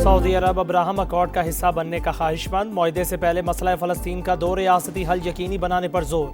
سعودی عرب Abraham accord کا حصہ بننے کا خواہشمند، معاہدے سے پہلے مسئلہ فلسطین کا دو ریاستی حل یقینی بنانے پر زور۔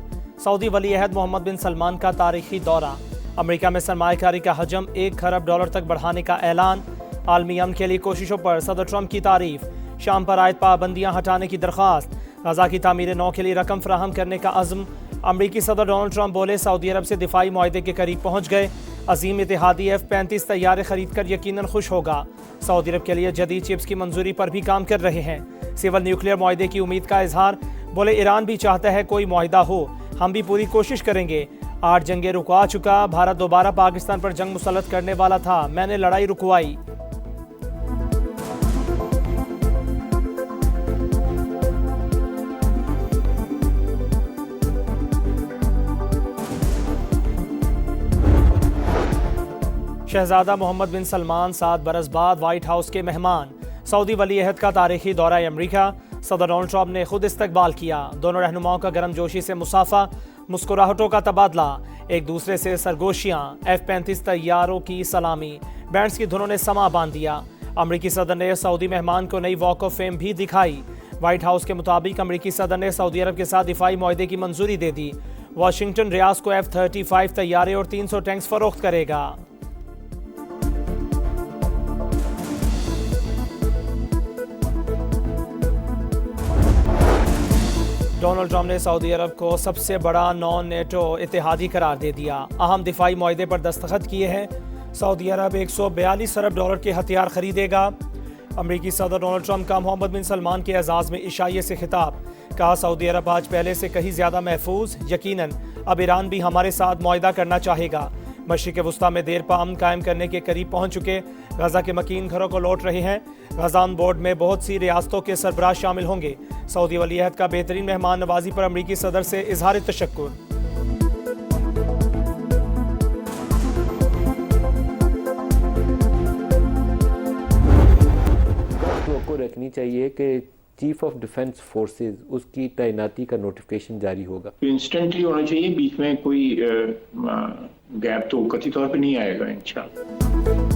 سعودی ولی عہد محمد بن سلمان کا تاریخی دورہ، امریکہ میں سرمایہ کاری کا حجم $1 کھرب تک بڑھانے کا اعلان۔ عالمی امن کے لیے کوششوں پر صدر ٹرمپ کی تعریف، شام پر عائد پابندیاں ہٹانے کی درخواست، غزہ کی تعمیر نو کے لیے رقم فراہم کرنے کا عزم۔ امریکی صدر ڈونلڈ ٹرمپ بولے سعودی عرب سے دفاعی معاہدے کے قریب پہنچ گئے، عظیم اتحادی F-35 طیارے خرید کر یقیناً خوش ہوگا۔ سعودی عرب کے لیے جدید چپس کی منظوری پر بھی کام کر رہے ہیں۔ سول نیوکلیئر معاہدے کی امید کا اظہار، بولے ایران بھی چاہتا ہے کوئی معاہدہ ہو، ہم بھی پوری کوشش کریں گے۔ 8 جنگیں رکوا چکا، بھارت دوبارہ پاکستان پر جنگ مسلط کرنے والا تھا، میں نے لڑائی رکوائی۔ شہزادہ محمد بن سلمان 7 برس بعد وائٹ ہاؤس کے مہمان، سعودی ولی عہد کا تاریخی دورہ امریکہ، صدر ڈونلڈ ٹرمپ نے خود استقبال کیا، دونوں رہنماؤں کا گرم جوشی سے مصافحہ، مسکراہٹوں کا تبادلہ، ایک دوسرے سے سرگوشیاں، F-35 طیاروں کی سلامی، بینڈز کی دھنوں نے سما باندھ دیا۔ امریکی صدر نے سعودی مہمان کو نئی واک آف فیم بھی دکھائی۔ وائٹ ہاؤس کے مطابق امریکی صدر نے سعودی عرب کے ساتھ دفاعی معاہدے کی منظوری دے دی۔ واشنگٹن ریاض کو F-35 طیارے اور 300 ٹینکس فروخت کرے گا۔ ڈونلڈ ٹرمپ نے سعودی عرب کو سب سے بڑا نان نیٹو اتحادی قرار دے دیا، اہم دفاعی معاہدے پر دستخط کیے ہیں۔ سعودی عرب $142 ارب کے ہتھیار خریدے گا۔ امریکی صدر ڈونلڈ ٹرمپ کا محمد بن سلمان کے اعزاز میں عشائیے سے خطاب، کہا سعودی عرب آج پہلے سے کہیں زیادہ محفوظ، یقیناً اب ایران بھی ہمارے ساتھ معاہدہ کرنا چاہے گا۔ مشرق وسطیٰ میں دیر پا امن قائم کرنے کے قریب پہنچ چکے، غزہ کے مکین گھروں کو لوٹ رہے ہیں۔ غزہ آن بورڈ میں بہت سی ریاستوں کے سربراہ شامل ہوں گے۔ سعودی ولی عہد کا بہترین مہمان نوازی پر امریکی صدر سے اظہار تشکر۔ توقع رکھنی چاہیے کہ چیف آف ڈیفنس فورسز اس کی تعیناتی کا نوٹیفیکیشن جاری ہوگا، انسٹنٹلی ہونا چاہیے، بیچ میں کوئی گیپ تو قطعی طور پہ نہیں آئے گا انشاءاللہ۔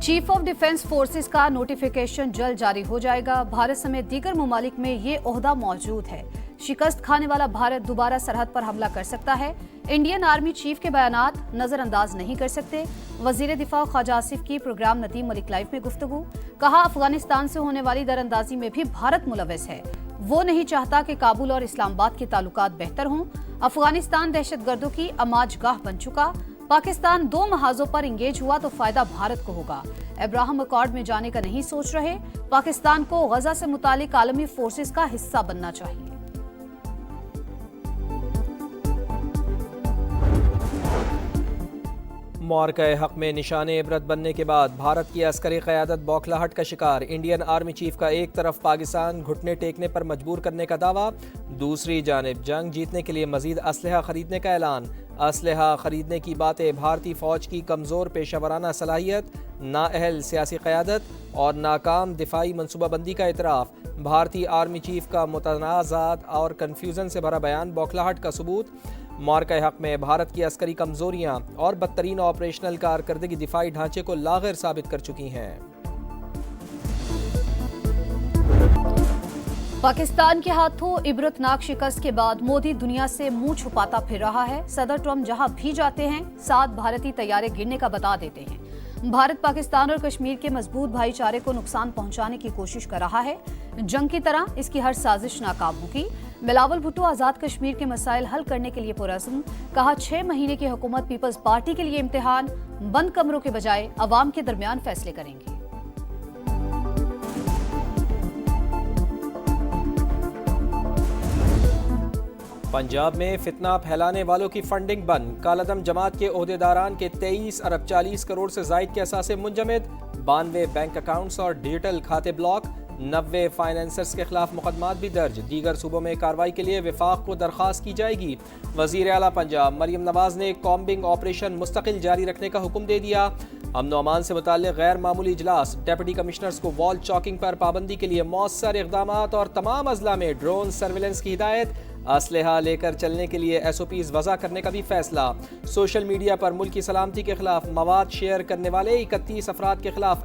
چیف آف ڈیفنس فورسز کا نوٹیفیکیشن جلد جاری ہو جائے گا۔ بھارت سمیت دیگر ممالک میں یہ عہدہ موجود ہے۔ شکست کھانے والا بھارت دوبارہ سرحد پر حملہ کر سکتا ہے۔ انڈین آرمی چیف کے بیانات نظر انداز نہیں کر سکتے۔ وزیر دفاع خواجہ آصف کی پروگرام ندیم ملک لائف میں گفتگو، کہا افغانستان سے ہونے والی در اندازی میں بھی بھارت ملوث ہے۔ وہ نہیں چاہتا کہ کابل اور اسلام آباد کے تعلقات بہتر ہوں۔ افغانستان دہشت گردوں کی اماج گاہ بن چکا۔ پاکستان 2 محاذوں پر انگیج ہوا تو فائدہ بھارت کو ہوگا۔ ابراہم اکارڈ میں جانے کا نہیں سوچ رہے۔ پاکستان کو غزہ سے متعلق عالمی فورسز کا حصہ بننا چاہیے۔ معرکہ حق میں نشان عبرت بننے کے بعد بھارت کی عسکری قیادت بوکھلاہٹ کا شکار، انڈین آرمی چیف کا ایک طرف پاکستان گھٹنے ٹیکنے پر مجبور کرنے کا دعویٰ، دوسری جانب جنگ جیتنے کے لیے مزید اسلحہ خریدنے کا اعلان۔ اسلحہ خریدنے کی باتیں، بھارتی فوج کی کمزور پیشہ ورانہ صلاحیت، نااہل سیاسی قیادت اور ناکام دفاعی منصوبہ بندی کا اعتراف، بھارتی آرمی چیف کا متنازعات اور کنفیوژن سے بھرا بیان بوکھلاہٹ کا ثبوت۔ معرکہ حق میں بھارت کی عسکری کمزوریاں اور بدترین آپریشنل کارکردگی دفاعی ڈھانچے کو لاغر ثابت کر چکی ہیں۔ پاکستان کے ہاتھوں عبرتناک شکست کے بعد مودی دنیا سے منہ چھپاتا پھر رہا ہے۔ صدر ٹرمپ جہاں بھی جاتے ہیں 7 بھارتی طیارے گرنے کا بتا دیتے ہیں۔ بھارت پاکستان اور کشمیر کے مضبوط بھائی چارے کو نقصان پہنچانے کی کوشش کر رہا ہے۔ جنگ کی طرح اس کی ہر سازش ناکام ہوگی۔ بلاول بھٹو آزاد کشمیر کے مسائل حل کرنے کے لیے پرعزم، کہا 6 مہینے کی حکومت پیپلز پارٹی کے لیے امتحان، بند کمروں کے بجائے عوام کے درمیان فیصلے کریں گے۔ پنجاب میں فتنہ پھیلانے والوں کی فنڈنگ بند، کالعدم جماعت کے عہدیداران کے 23 ارب 40 کروڑ سے زائد کے اثاثے منجمد، 92 بینک اکاؤنٹس اور ڈیجیٹل کھاتے بلاک، 90 فائنینسرز کے خلاف مقدمات بھی درج، دیگر صوبوں میں کارروائی کے لیے وفاق کو درخواست کی جائے گی۔ وزیر اعلیٰ پنجاب مریم نواز نے کامبنگ آپریشن مستقل جاری رکھنے کا حکم دے دیا۔ امن و امان سے متعلق غیر معمولی اجلاس، ڈپٹی کمشنرز کو وال چاکنگ پر پابندی کے لیے مؤثر اقدامات اور تمام اضلاع میں ڈرون سرویلنس کی ہدایت، اسلحہ لے کر چلنے کے لیے SOPs وضع کرنے کا بھی فیصلہ۔ سوشل میڈیا پر ملک کی سلامتی کے خلاف مواد شیئر کرنے والے 31 افراد کے خلاف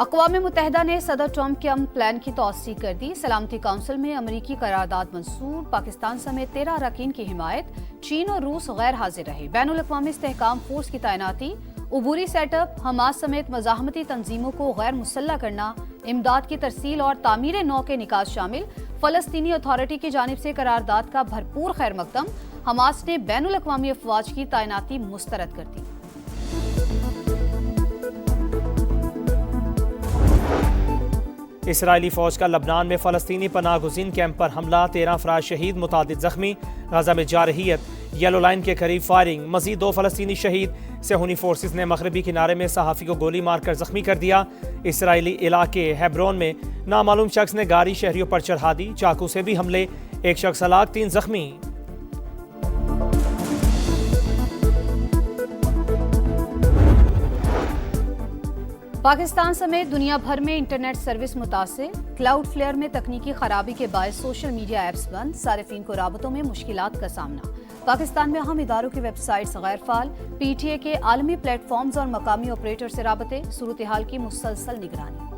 اقوام متحدہ نے صدر ٹرمپ کے امن پلان کی توثیق کر دی. سلامتی کونسل میں امریکی قرارداد منظور. پاکستان سمیت 13 اراکین کی حمایت. چین اور روس غیر حاضر رہے. بین الاقوامی استحکام فورس کی تعیناتی. عبوری سیٹ اپ. حماس سمیت مزاحمتی تنظیموں کو غیر مسلح کرنا. امداد کی ترسیل اور تعمیر نو کے نکات شامل. فلسطینی اتھارٹی کی جانب سے قرارداد کا بھرپور خیر مقدم. حماس نے بین الاقوامی افواج کی تعیناتی مسترد کر دی. اسرائیلی فوج کا لبنان میں فلسطینی پناہ گزین کیمپ پر حملہ. 13 افراد شہید، متعدد زخمی. غزہ میں جارحیت. یلو لائن کے قریب فائرنگ. مزید 2 فلسطینی شہید. صہیونی فورسز نے مغربی کنارے میں صحافی کو گولی مار کر زخمی کر دیا. اسرائیلی علاقے ہیبرون میں نامعلوم شخص نے گاڑی شہریوں پر چڑھا دی. چاقو سے بھی حملے. 1 شخص ہلاک، 3 زخمی. پاکستان سمیت دنیا بھر میں انٹرنیٹ سروس متاثر. کلاؤڈ فلیئر میں تکنیکی خرابی کے باعث سوشل میڈیا ایپس بند. صارفین کو رابطوں میں مشکلات کا سامنا. پاکستان میں اہم اداروں کی ویب سائٹس غیر فعال. پی ٹی اے کے عالمی پلیٹ فارمز اور مقامی آپریٹر سے رابطے. صورتحال کی مسلسل نگرانی.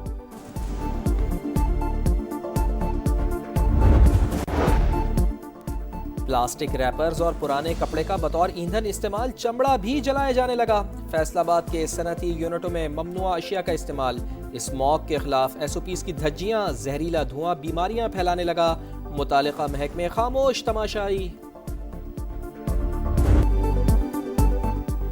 پلاسٹک ریپرز اور پرانے کپڑے کا بطور ایندھن استعمال. چمڑا بھی جلائے جانے لگا. فیصل آباد کے صنعتی یونٹوں میں ممنوعہ اشیاء کا استعمال. اسموگ کے خلاف ایس او پیز کی دھجیاں. زہریلا دھواں بیماریاں پھیلانے لگا. متعلقہ محکمے خاموش تماشائی.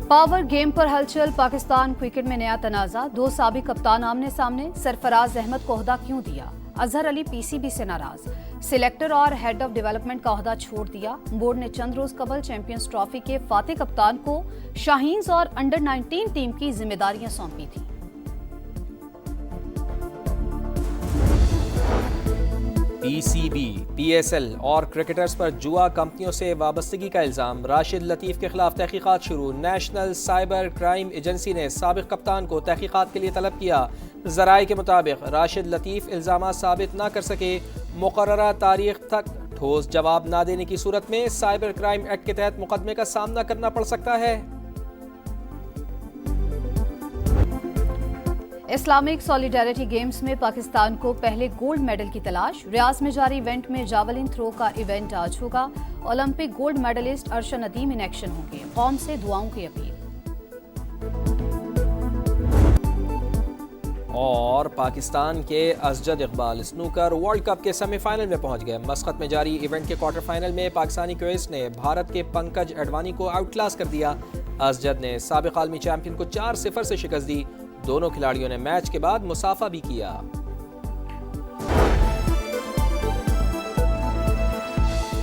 پاور گیم پر ہلچل. پاکستان کرکٹ میں نیا تنازع. 2 سابق کپتان آمنے سامنے. سرفراز احمد کو عہدہ کیوں دیا؟ اظہر علی پی سی بی سے ناراض. سلیکٹر اور ہیڈ آف ڈیولپمنٹ کا عہدہ چھوڑ دیا. بورڈ نے چند روز قبل چیمپئنز ٹرافی کے فاتح کپتان کو شاہینز اور انڈر 19 ٹیم کی ذمہ داریاں سونپی تھیں. P C B, P S L اور کرکٹرز پر جوا کمپنیوں سے وابستگی کا الزام. راشد لطیف کے خلاف تحقیقات شروع. نیشنل سائبر کرائم ایجنسی نے سابق کپتان کو تحقیقات کے لیے طلب کیا. ذرائع کے مطابق راشد لطیف الزامات ثابت نہ کر سکے. مقررہ تاریخ تک ٹھوس جواب نہ دینے کی صورت میں سائبر کرائم ایکٹ کے تحت مقدمے کا سامنا کرنا پڑ سکتا ہے. اسلامک سالیڈیرٹی گیمز میں پاکستان کو پہلے گولڈ میڈل کی تلاش. ریاض میں جاری ایونٹ میں جاولن تھرو کا ایونٹ آج ہوگا. Olympic gold medallist Arshad Nadeem in action ہوں گے. قوم سے دعاؤں کی اپیل. اور پاکستان کے Asjad Iqbal snooker world cup کے سیمی فائنل میں پہنچ گئے. مسقط میں جاری ایونٹ کے کوارٹر فائنل میں پاکستانی کویس نے بھارت کے پنکج اڈوانی کو آؤٹ کلاس کر دیا. اسجد نے سابق عالمی چیمپئن کو 4-0 سے شکست دی. دونوں کھلاڑیوں نے میچ کے بعد مصافحہ بھی کیا.